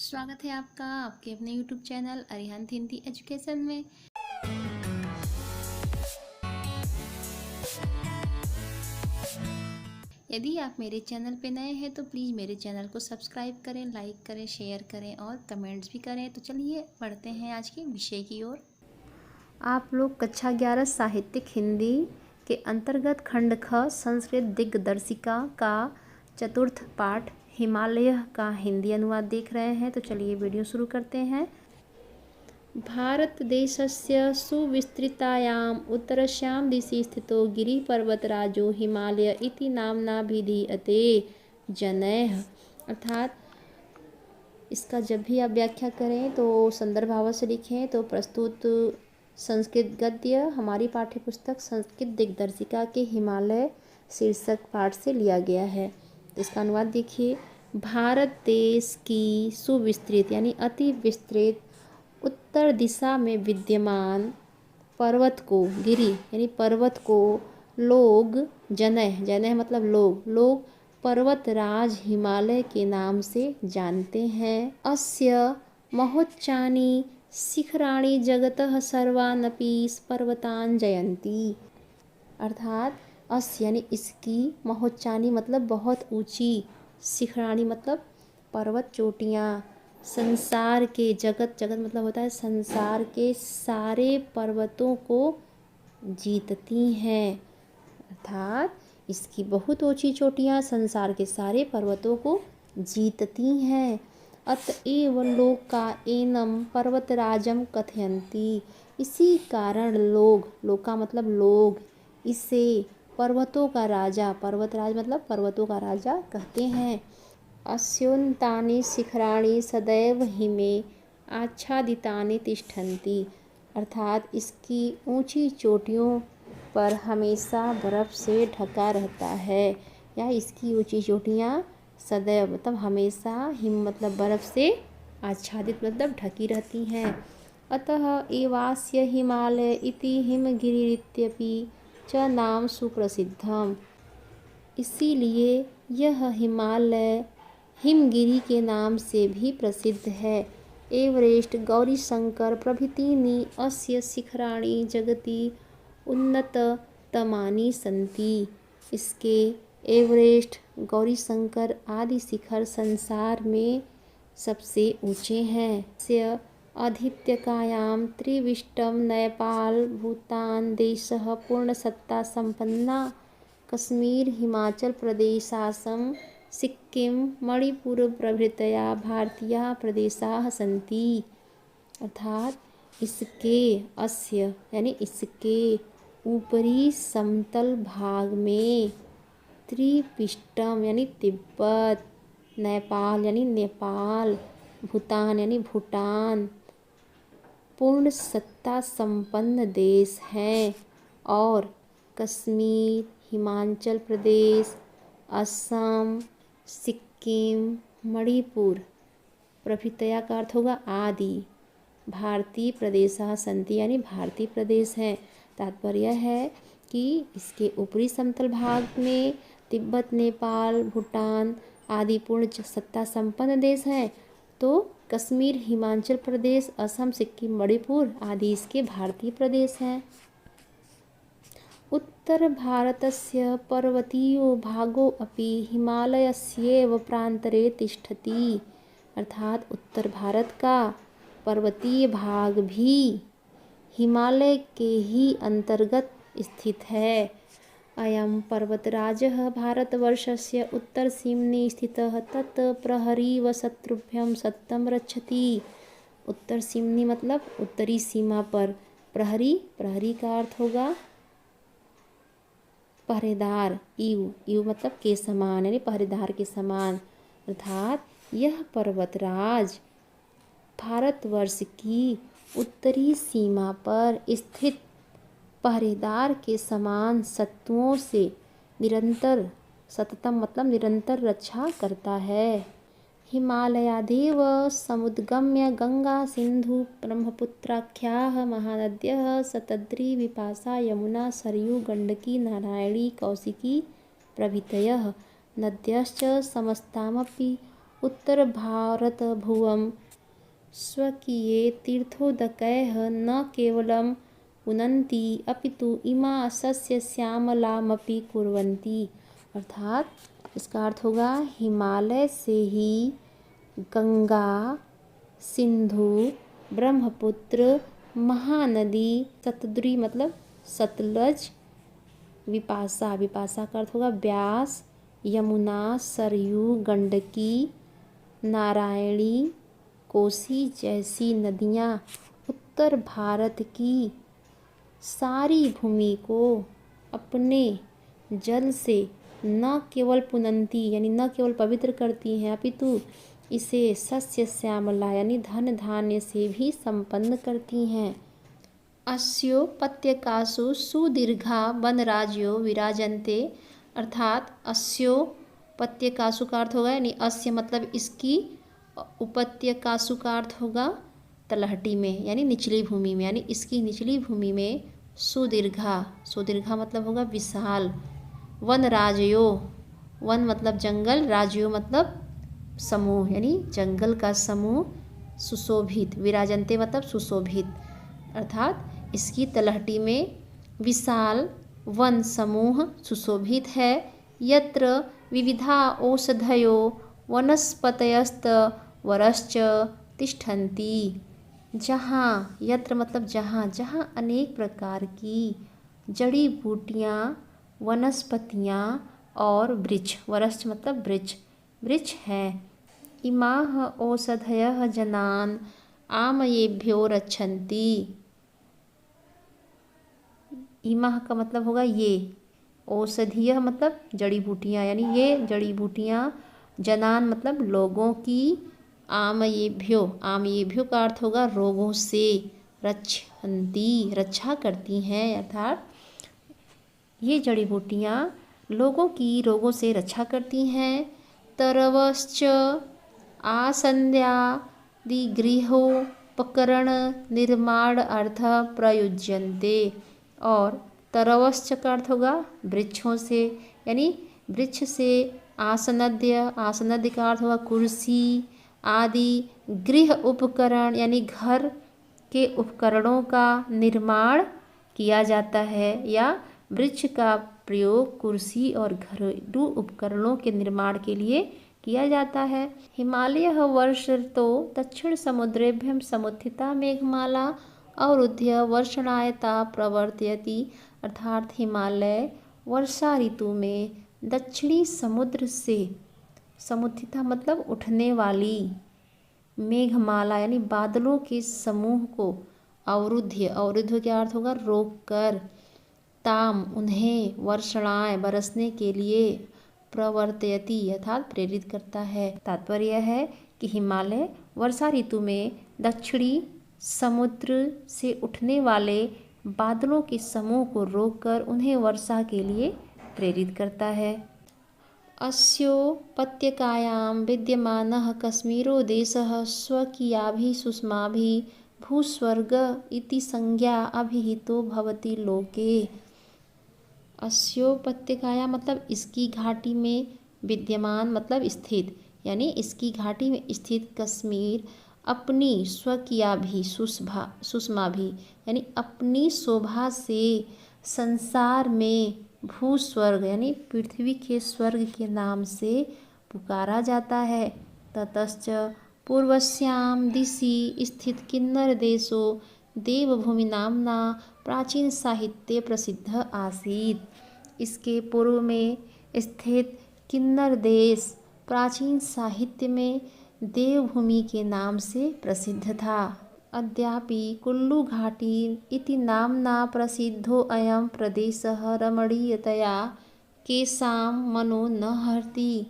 स्वागत है आपका आपके अपने YouTube channel Arihant Hindi education में। यदि आप मेरे चैनल पे नए हैं तो प्लीज़ मेरे चैनल को सब्सक्राइब करें, लाइक करें, शेयर करें और कमेंट्स भी करें। तो चलिए बढ़ते हैं आज के विषय की ओर। आप लोग कक्षा 11 साहित्यिक हिंदी के अंतर्गत खंड ख संस्कृत दिग्दर्शिका का चतुर्थ पाठ हिमालय का हिंदी अनुवाद देख रहे हैं। तो चलिए वीडियो शुरू करते हैं। भारतदेशस्य सुविस्तृतायाम् उत्तरस्यां दिशि स्थितो गिरिपर्वतराजो हिमालय इति नाम्नाभिधीयते जनैः। अर्थात इसका जब भी आप व्याख्या करें तो संदर्भावत से लिखें। तो प्रस्तुत संस्कृत गद्य हमारी पाठ्यपुस्तक संस्कृत दिग्दर्शिका के हिमालय शीर्षक पाठ से लिया गया है। तो इसका अनुवाद देखिए। भारत देश की सुविस्तृत यानी अति विस्तृत उत्तर दिशा में विद्यमान पर्वत को, गिरि यानी पर्वत को लोग जनैः मतलब लोग पर्वतराज हिमालय के नाम से जानते हैं। अस्य महोच्चानि शिखराणि जगतः सर्वानपि पर्वतान् जयन्ति। अर्थात अस्य यानी इसकी, महोच्चानि मतलब बहुत ऊंची, शिखराणि मतलब पर्वत चोटियाँ, संसार के, जगत मतलब होता है संसार के सारे पर्वतों को जीतती हैं। अर्थात इसकी बहुत ऊंची चोटियाँ संसार के सारे पर्वतों को जीतती हैं। अतएव लोका एनम पर्वतराजम कथयन्ति। इसी कारण लोग का मतलब लोग, इसे पर्वतों का राजा, पर्वतराज मतलब पर्वतों का राजा कहते हैं। अस्योन्तानि शिखराणि सदैव हिमे आच्छादितानि तिष्ठन्ति। अर्थात इसकी ऊंची चोटियों पर हमेशा बर्फ़ से ढका रहता है, या इसकी ऊंची चोटियाँ सदैव मतलब हमेशा, हिम मतलब बर्फ़ से, आच्छादित मतलब ढकी रहती हैं। अतः एवास्य हिमालय इति हिमगिरिरित्यपि च नाम सुप्रसिद्धम। इसीलिए यह हिमालय हिमगिरी के नाम से भी प्रसिद्ध है। एवरेस्ट, गौरीशंकर प्रभृतीनि अस्य शिखराणि जगति उन्नततमानि सन्ति। इसके एवरेस्ट, गौरीशंकर आदि शिखर संसार में सबसे ऊंचे हैं। अस्य आधित्यकायां त्रिविष्टम नेपाल भूटान देशः पूर्णसत्ता संपन्ना कश्मीर हिमाचल प्रदेशासम सिक्किम मणिपुर प्रभृतयः भारतीय प्रदेशाः सन्ति। अर्थात इसके, अस्य यानी इसके ऊपरी समतल भाग में त्रिपिष्टम यानी तिब्बत, नेपाल यानी नेपाल, भूटान यानी भूटान पूर्ण सत्ता संपन्न देश हैं, और कश्मीर, हिमाचल प्रदेश, असम, सिक्किम, मणिपुर प्रभृतया का अर्थ होगा आदि, भारतीय प्रदेशः संति यानी भारतीय प्रदेश हैं। तात्पर्य है कि इसके ऊपरी समतल भाग में तिब्बत, नेपाल, भूटान आदि पूर्ण सत्ता संपन्न देश हैं। तो कश्मीर, हिमाचल प्रदेश, असम, सिक्किम, मणिपुर आदि इसके भारतीय प्रदेश हैं। उत्तर भारतस्य पर्वतीयो भागो अपि हिमालयस्यैव प्रान्तरे तिष्ठति। अर्थात उत्तर भारत का पर्वतीय भाग भी हिमालय के ही अंतर्गत स्थित है। अयं पर्वतराजः भारतवर्षस्य उत्तरसीम्नि स्थितः तत् प्रहरीव शत्रुभ्यं सत्तं रक्षति। उत्तरसीम्नि मतलब उत्तरी सीमा पर, प्रहरी का अर्थ होगा पहरेदार, ईव मतलब के समान यानी पहरेदार के समान। अर्थात यह पर्वतराज भारतवर्ष की उत्तरी सीमा पर स्थित पहरेदार के समान शत्रुओं से निरंतर, सततम मतलब निरंतर रक्षा करता है। हिमालयादेव समुद्गम्य गंगा सिंधु ब्रह्मपुत्राख्याः महानद्यः शतद्री विपाशा यमुना सरयू गंडकी नारायणी कौशिकी प्रभृतयः नद्यश्च समस्तामपि उत्तर भारत भुवं स्वकीये तीर्थोदकैः न केवलं पुनन्ति अपितु इमा सस्यश्यामलामपि कुर्वन्ति। अर्थात इसका अर्थ होगा हिमालय से ही गंगा, सिंधु, ब्रह्मपुत्र, महानदी, सतद्री मतलब सतलज, विपाशा, विपाशा का अर्थ होगा ब्यास, यमुना, सरयू, गंडकी, नारायणी, कोसी जैसी नदियाँ उत्तर भारत की सारी भूमि को अपने जल से न केवल पुनंती यानी न केवल पवित्र करती हैं अपितु इसे सस्य श्यामला यानी धन धान्य से भी संपन्न करती हैं। अस्योपत्यकासु सुदीर्घा वनराज्यो विराजन्ते। अर्थात अस्योपत्यकासु का अर्थ होगा यानी अस्य मतलब इसकी, उपत्यकासु का अर्थ होगा तलहटी में यानी निचली भूमि में, यानी इसकी निचली भूमि में सुदीर्घा, सुदीर्घा मतलब होगा विशाल, वन राजयो, वन मतलब जंगल, राजयो मतलब समूह यानी जंगल का समूह, सुशोभित, विराजन्ते मतलब सुशोभित, अर्थात इसकी तलहटी में विशाल वन समूह सुशोभित है। यत्र विविधा औषधयो वनस्पतयस्त वरश्च तिष्ठन्ति। जहाँ, यत्र मतलब जहाँ, जहाँ अनेक प्रकार की जड़ी बूटियाँ, वनस्पतियाँ और वृक्ष, वरश्च मतलब वृक्ष, वृक्ष है। इमाः औषधयः जनान् आमयेभ्यो रक्षन्ति। इमाः का मतलब होगा ये, औषधीय मतलब जड़ी बूटियाँ यानी ये जड़ी बूटियाँ, जनान मतलब लोगों की, आमयेभ्यो, आमयेभ्यो का अर्थ होगा रोगों से, रक्षन्ति रक्षा करती हैं, अर्थात ये जड़ी बूटियाँ लोगों की रोगों से रक्षा करती हैं। तरवश्च आसन्यादि गृहोपकरण निर्माण अर्थ प्रयुज्यन्ते। और तरवश्च का अर्थ होगा वृक्षों से, यानी वृक्ष से आसनद्य, आसनद्य का अर्थ होगा कुर्सी आदि, गृह उपकरण यानी घर के उपकरणों का निर्माण किया जाता है, या वृक्ष का प्रयोग कुर्सी और घरेलू उपकरणों के निर्माण के लिए किया जाता है। हिमालय वर्ष ऋतो दक्षिण समुद्रेभ्यं समुत्थिता मेघमाला अवरुद्ध्य वर्षणायता प्रवर्तयति। अर्थात हिमालय वर्षा ऋतु में दक्षिणी समुद्र से, समुत्थिता मतलब उठने वाली, मेघमाला यानी बादलों के समूह को अवरुद्ध, अवरुद्ध क्या अर्थ होगा रोक कर, ताम उन्हें, वर्षणाएं बरसने के लिए, प्रवर्तयति अर्थात प्रेरित करता है। तात्पर्य है कि हिमालय वर्षा ऋतु में दक्षिणी समुद्र से उठने वाले बादलों के समूह को रोककर उन्हें वर्षा के लिए प्रेरित करता है। अस्योपत्यकायां विद्यमानः कश्मीरो देशः स्वकीयाभिः सुषमाभिः भूस्वर्ग इति संज्ञा अभिहितो भवति लोके। अस्योपत्यकाया मतलब इसकी घाटी में, विद्यमान मतलब स्थित, यानी इसकी घाटी में स्थित कश्मीर अपनी स्वकीया भी, सुषमा भी यानी अपनी शोभा से संसार में भूस्वर्ग यानी पृथ्वी के स्वर्ग के नाम से पुकारा जाता है। ततश्च पूर्वस्यां दिशि स्थित किन्नर देशो देवभूमि नामना प्राचीन साहित्य प्रसिद्ध आसीत्। इसके पूर्व में स्थित किन्नर देश प्राचीन साहित्य में देवभूमि के नाम से प्रसिद्ध था। अद्यापि कुल्लू घाटी इति नाम्ना प्रसिद्धो अयं प्रदेशः रमणीयतया केषां मनो न हरति।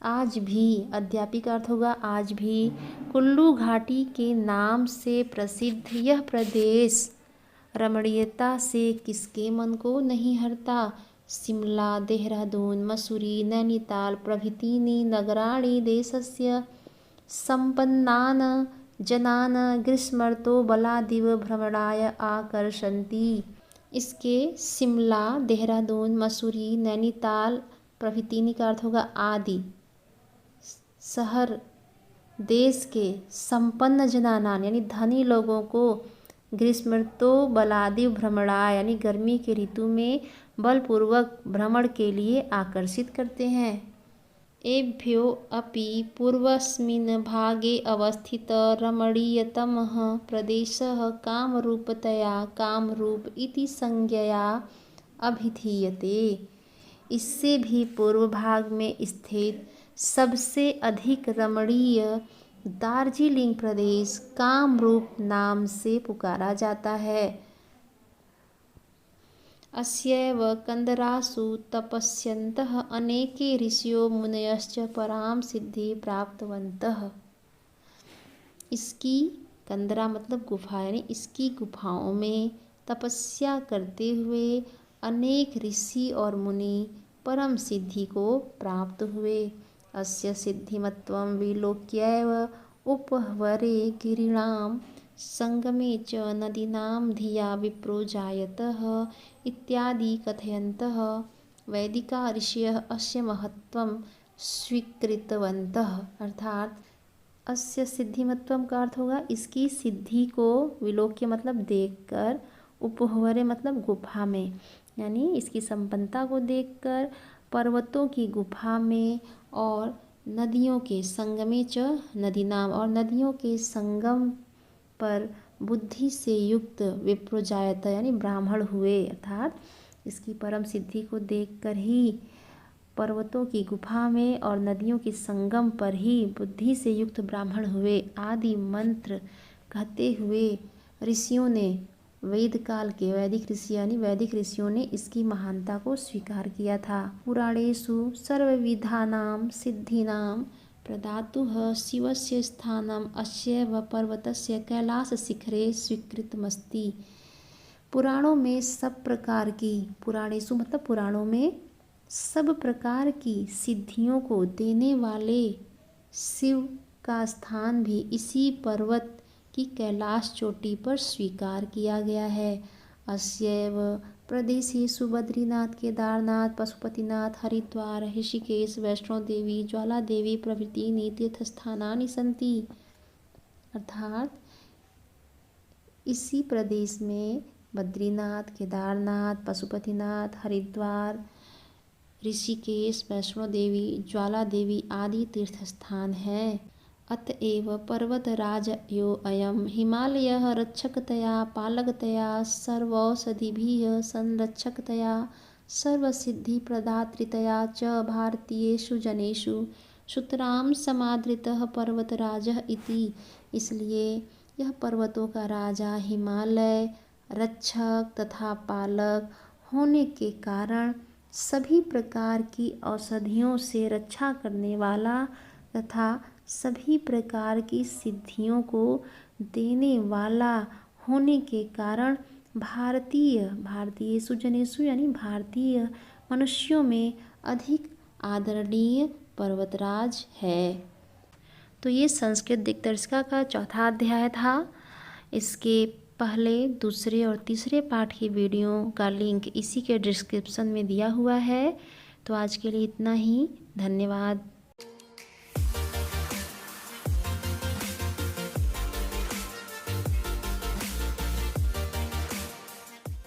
आज भी, अद्यापि का अर्थ होगा आज भी, कुल्लू घाटी के नाम से प्रसिद्ध यह प्रदेश रमणीयता से किसके मन को नहीं हरता। शिमला, देहरादून, मसूरी, नैनीताल प्रभृतीनि नगराणि देशस्य सम्पन्नान् जनान् ग्रीष्मर्तो बलादिव भ्रमणाय आकर्षन्ति। इसके शिमला, देहरादून, मसूरी, नैनीताल प्रभृतीनि का अर्थ होगा आदि शहर देश के संपन्न जनानान यानी धनी लोगों को ग्रीष्मर्तो बलादिव भ्रमणा यानी गर्मी के ऋतु में बलपूर्वक भ्रमण के लिए आकर्षित करते हैं। एभ्यो अपि पूर्वस्मिन् भागे अवस्थित रमणीयतमः प्रदेशः कामरूपतया कामरूप इति संज्ञया अभिधीयते। इससे भी पूर्व भाग में स्थित सबसे अधिक रमणीय दार्जिलिंग प्रदेश कामरूप नाम से पुकारा जाता है। अस्यैव कंदरासु तपस्यन्तः अनेके ऋषियो मुनयश्च पराम सिद्धि प्राप्तवन्तः। इसकी कंदरा मतलब गुफा यानी इसकी गुफाओं में तपस्या करते हुए अनेक ऋषि और मुनि परम सिद्धि को प्राप्त हुए। अस्य सिद्धिमत्वं विलोक्यैव उपहवरे गिरिणां संगमे च नदीनां धिया विप्रो जायतः इत्यादि कथयन्तः वैदिका ऋषयः अस्य महत्त्वं स्वीकृतवन्तः। अर्थात अस्य सिद्धिमत्वम का अर्थ होगा इसकी सिद्धि को, विलोक्य मतलब देखकर, उपहवरे मतलब गुफा में यानी इसकी संपन्नता को देखकर, पर्वतों की गुफा में और नदियों के संगमे च नदी नाम और नदियों के संगम पर बुद्धि से युक्त विप्रो जायत यानी ब्राह्मण हुए। अर्थात इसकी परम सिद्धि को देखकर ही पर्वतों की गुफा में और नदियों के संगम पर ही बुद्धि से युक्त ब्राह्मण हुए आदि मंत्र कहते हुए ऋषियों ने, वेद काल के वैदिक ऋषि यानी वैदिक ऋषियों ने इसकी महानता को स्वीकार किया था। पुराणेषु सर्वविधानां सिद्धीनां प्रदातुः शिवस्य स्थानम् अस्यैव पर्वतस्य कैलासशिखरे स्वीकृतमस्ति। पुराणों में सब प्रकार की, पुराणेषु मतलब पुराणों में सब प्रकार की सिद्धियों को देने वाले शिव का स्थान भी इसी पर्वत की कैलाश चोटी पर स्वीकार किया गया है। अस्यैव प्रदेशेषु बद्रीनाथ केदारनाथ पशुपतिनाथ हरिद्वार ऋषिकेश वैष्णो देवी ज्वाला देवी प्रभृतीनि तीर्थस्थानानि सन्ति। अर्थात इसी प्रदेश में बद्रीनाथ केदारनाथ पशुपतिनाथ हरिद्वार ऋषिकेश वैष्णो देवी ज्वाला देवी आदि तीर्थस्थान हैं। अतएव पर्वतराजयो अयं हिमालयः रक्षकतया पालकतया सर्वौषधिभिः संरक्षकतया सर्वसिद्धिप्रदातृतया च भारतीयेषु जनेषु सुतरां समादृतः पर्वतराजः इति। इसलिए यह पर्वतों का राजा हिमालय रक्षक तथा पालक होने के कारण सभी प्रकार की औषधियों से रक्षा करने वाला तथा सभी प्रकार की सिद्धियों को देने वाला होने के कारण भारतीय सुजनेशु यानी भारतीय मनुष्यों में अधिक आदरणीय पर्वतराज है। तो ये संस्कृत दिक्दर्शिका का चौथा अध्याय था। इसके पहले, दूसरे और तीसरे पाठ की वीडियो का लिंक इसी के डिस्क्रिप्शन में दिया हुआ है। तो आज के लिए इतना ही। धन्यवाद।